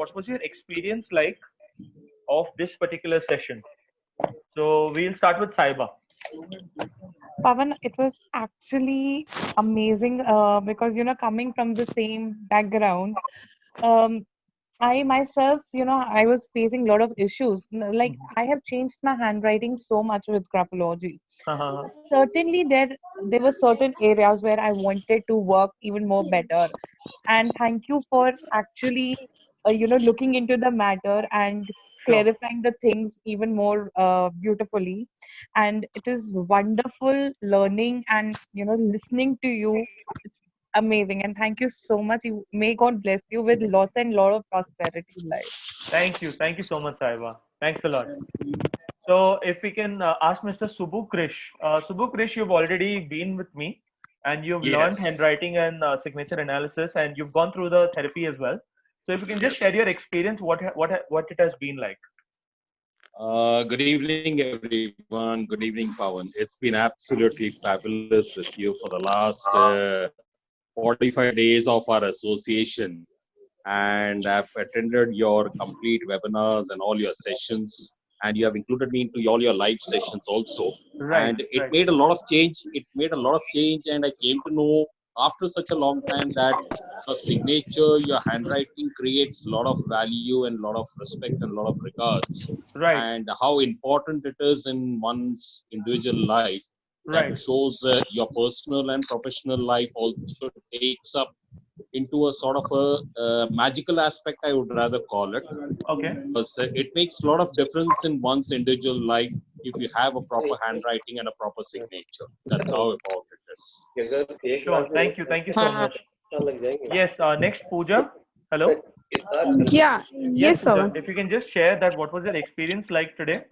what was your experience like of this particular session? So we'll start with Saiba. Pavan, it was actually amazing because, coming from the same background, um, I myself, I was facing a lot of issues. Like, I have changed my handwriting so much with graphology. Certainly, there were certain areas where I wanted to work even more better. And thank you for actually, looking into the matter and Sure. clarifying the things even more beautifully. And it is wonderful learning and listening to you. It's amazing, and thank you so much. May God bless you with lots and lot of prosperity in life. Thank you so much, Saiba. Thanks a lot. So if we can ask Mr. Subbu Krish. Subbu Krish, you've already been with me and you've learned Yes, handwriting and signature analysis and you've gone through the therapy as well. So if you can just share yes. your experience, what it has been like. Good evening, everyone. Good evening, Pawan. It's been absolutely fabulous with you for the last 45 days of our association. And I've attended your complete webinars and all your sessions. And you have included me into all your live sessions also. Right, And it right, made a lot of change. It made a lot of change. And I came to know after such a long time that your signature, your handwriting creates a lot of value and a lot of respect and a lot of regards, right, and how important it is in one's individual life. That right. shows your personal and professional life also takes up into a sort of a magical aspect, I would rather call it, Okay. because it makes a lot of difference in one's individual life if you have a proper handwriting and a proper signature. That's how important it is. Sure. Thank you so much. Yes. Next, Pooja. Hello. Yeah, Yes, yes, Pooja. Pawan. If you can just share that, what was your experience like today?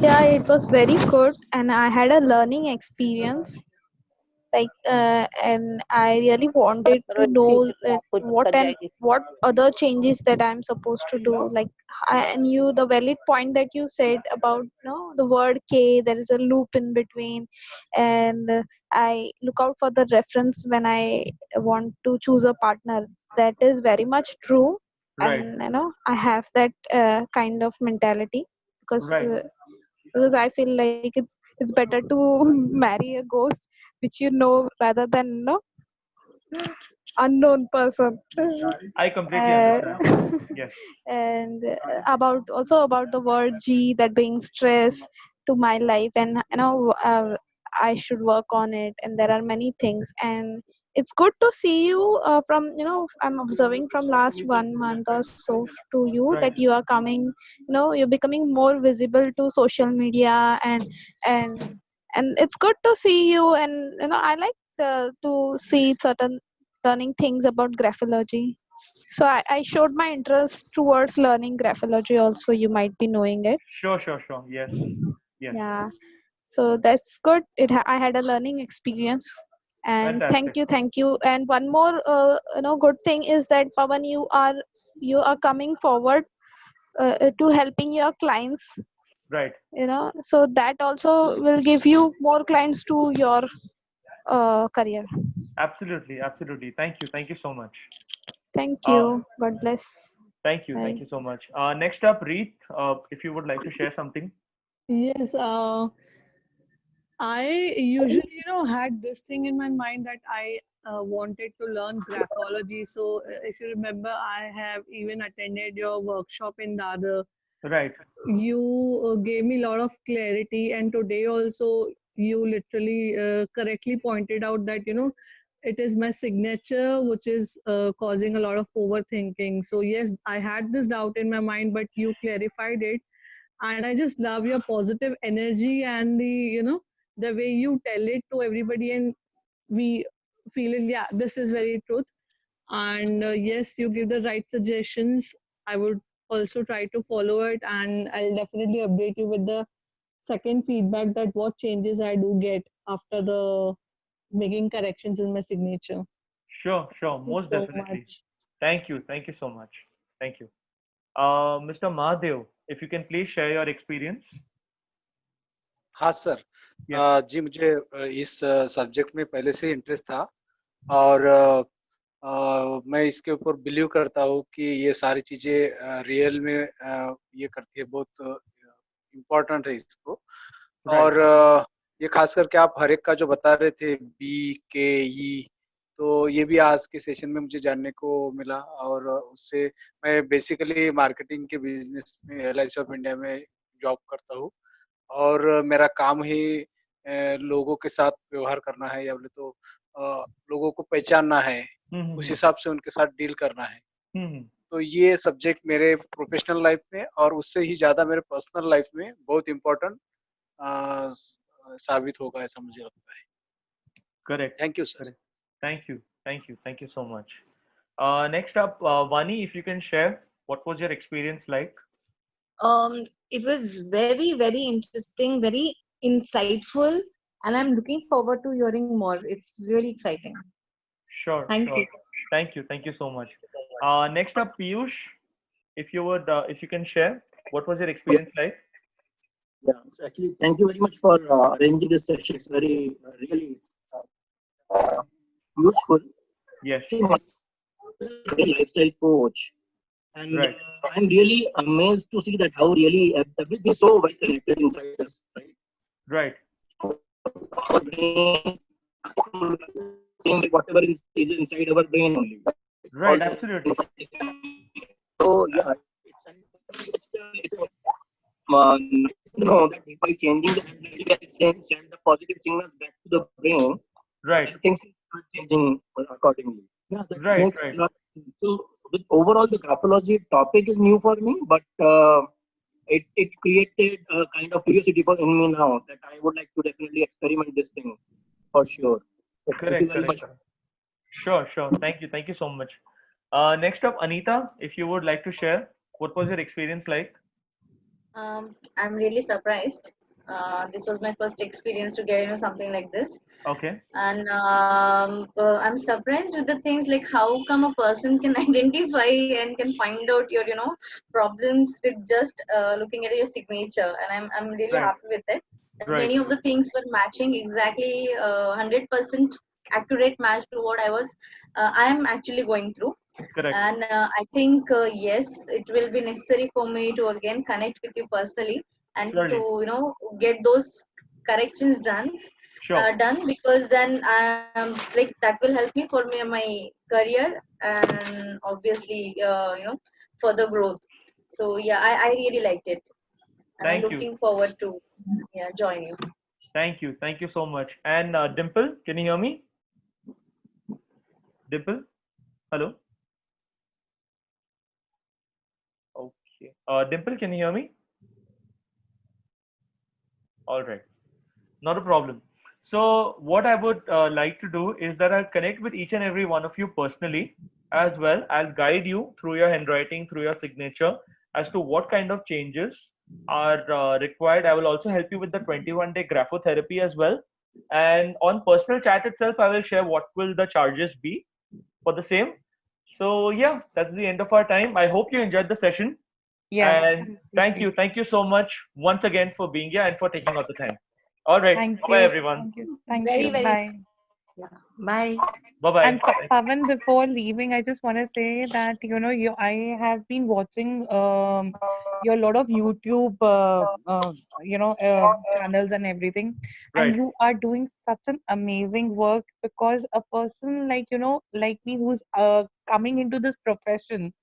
Yeah, it was very good, and I had a learning experience. And I really wanted to know what other changes that I'm supposed to do. Like, and you, the valid point that you said about the word K, there is a loop in between, and I look out for the reference when I want to choose a partner. That is very much true, Right, and I have that kind of mentality because. right. Because I feel like it's better to marry a ghost which you know rather than unknown person. I completely uh, understand. Yes. and about also about the word G that brings stress to my life, and I should work on it, and there are many things, and it's good to see you from I'm observing from last 1 month or so to you that Right. you are coming, you're becoming more visible to social media, and and it's good to see you, and I like to see certain learning things about graphology. So I showed my interest towards learning graphology also. You might be knowing it. Sure, sure, sure. Yes. Yes. Yeah. So that's good. I had a learning experience. And Fantastic. thank you. And one more, good thing is that Pavan, you are coming forward to helping your clients. Right. So that also will give you more clients to your career. Absolutely. Absolutely. Thank you. Thank you so much. Thank Uh, you. God bless. thank you. Thank Bye. you so much. Next up, Reet, if you would like to share something. Yes, I usually, had this thing in my mind that I wanted to learn graphology. So, if you remember, I have even attended your workshop in Dadar. Right. You gave me a lot of clarity, and today also, you literally correctly pointed out that, it is my signature which is causing a lot of overthinking. So, yes, I had this doubt in my mind, but you clarified it, and I just love your positive energy and the way you tell it to everybody, and we feel it. Yeah, this is very truth. And yes, you give the right suggestions. I would also try to follow it, and I'll definitely update you with the second feedback that what changes I do get after the making corrections in my signature. Sure, sure. Thank you Most so definitely. much. Thank you. Thank you so much. Thank you. Mr. Mahadev, if you can please share your experience. हाँ sir. Yes. जी मुझे इस subject में पहले से interest था और मैं इसके ऊपर बिलीव करता हूँ कि ये सारी चीजें रियल में ये करती है, बहुत इम्पोर्टेंट है इसको। और ये खास करके आप हर एक का जो बता रहे थे, BKE, तो ये भी आज के सेशन में मुझे जानने को मिला। और उससे मैं बेसिकली मार्केटिंग के बिजनेस में LIC ऑफ इंडिया में जॉब करता हूँ, और मेरा काम ही लोगों के साथ व्यवहार करना है, या बोले तो लोगों को पहचानना है, उस हिसाब से उनके साथ डील करना है। तो ये सब्जेक्ट मेरे प्रोफेशनल लाइफ में और उससे ही ज्यादा मेरे पर्सनल लाइफ में बहुत इम्पोर्टेंट साबित होगा, ऐसा मुझे लगता है। Correct. Thank you sir. Correct. Thank you so much. Next up, Vani, if you can share, what was your experience like? It was very, very interesting, very insightful, and I'm looking forward to hearing more. It's really exciting. Sure. Thank you. Thank you so much. Next up, Piyush, if you can share, what was your experience like? Yeah, so actually, thank you very much for arranging this session. It's very, really useful. Yes. See, I'm a lifestyle coach, and Right. I'm really amazed to see that how really everything is so well connected inside us, right? Right. Our brain, same like whatever is inside our brain only. Right. Absolutely. So yeah, it's know that by changing the handwriting and send the positive signals back to the brain, Right. things are changing accordingly. Yeah, that Right, makes right. a lot of sense. So overall, the graphology topic is new for me, but it created a kind of curiosity in me now that I would like to definitely experiment this thing for sure. So thank you very much. Sure. Thank you so much. Next up, Anita, if you would like to share, what was your experience like? I'm really surprised. This was my first experience to get something like this, Okay. and I'm surprised with the things like how come a person can identify and can find out your problems with just looking at your signature, and I'm really Right. happy with it. And Right. many of the things were matching exactly 100% accurate match to what I am actually going through. Correct. And I think yes, it will be necessary for me to again connect with you personally and Surely. to get those corrections done Sure. because then like that will help me for my career and obviously further growth. So yeah, I really liked it, and I'm Thank you. looking forward to join you. Thank you so much. And Dimple, can you hear me? Dimple, hello. Okay. Dimple, can you hear me? All right. Not a problem. So what I would like to do is that I'll connect with each and every one of you personally as well. I'll guide you through your handwriting, through your signature, as to what kind of changes are required. I will also help you with the 21-day graphotherapy as well. And on personal chat itself, I will share what will the charges be for the same. So yeah, that's the end of our time. I hope you enjoyed the session. Yes. And thank you so much once again for being here and for taking out the time. All right. Thank Bye you. everyone. Thank Very, you. very- Bye. Bye. Bye bye. And Pavan, before leaving, I just want to say that I have been watching your lot of YouTube channels and everything, Right. and you are doing such an amazing work, because a person like like me, who's coming into this profession,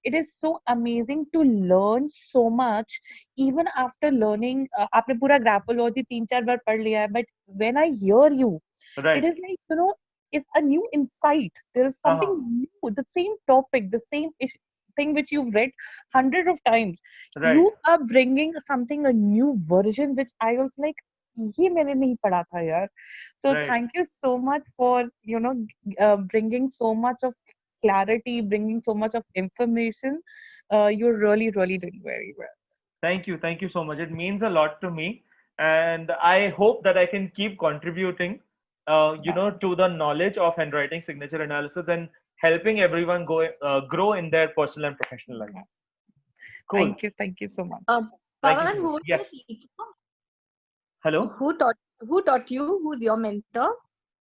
it is so amazing to learn so much. Even after learning, आपने पूरा graphology 3-4 बार पढ़ लिया है, but when I hear you, Right. it is like it's a new insight. There is something new, the same topic, the same thing which you've read hundred of times. Right. You are bringing something, a new version, which I was like, ये मैंने नहीं पढ़ा था यार. So Right. thank you so much for bringing so much of clarity, bringing so much of information. You're really doing very well. Thank you so much. It means a lot to me, and I hope that I can keep contributing, to the knowledge of handwriting signature analysis and helping everyone grow in their personal and professional life. Cool. Thank you so much. Thank you Pavan, so who much. was Yes. your teacher? Hello. Who taught you? Who's your mentor?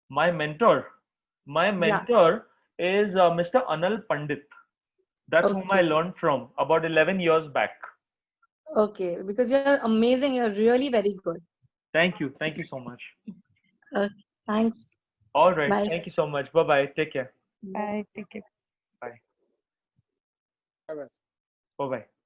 My mentor is Mr. Anil Pandit. That's whom I Okay. learned from about 11 years back. Okay, because you're amazing. You're really very good. Thank you. Thank you so much. Thanks. All right. Bye. Thank you so much. Bye bye. Take care. Bye. Take care. Bye. Bye-bye. Bye bye.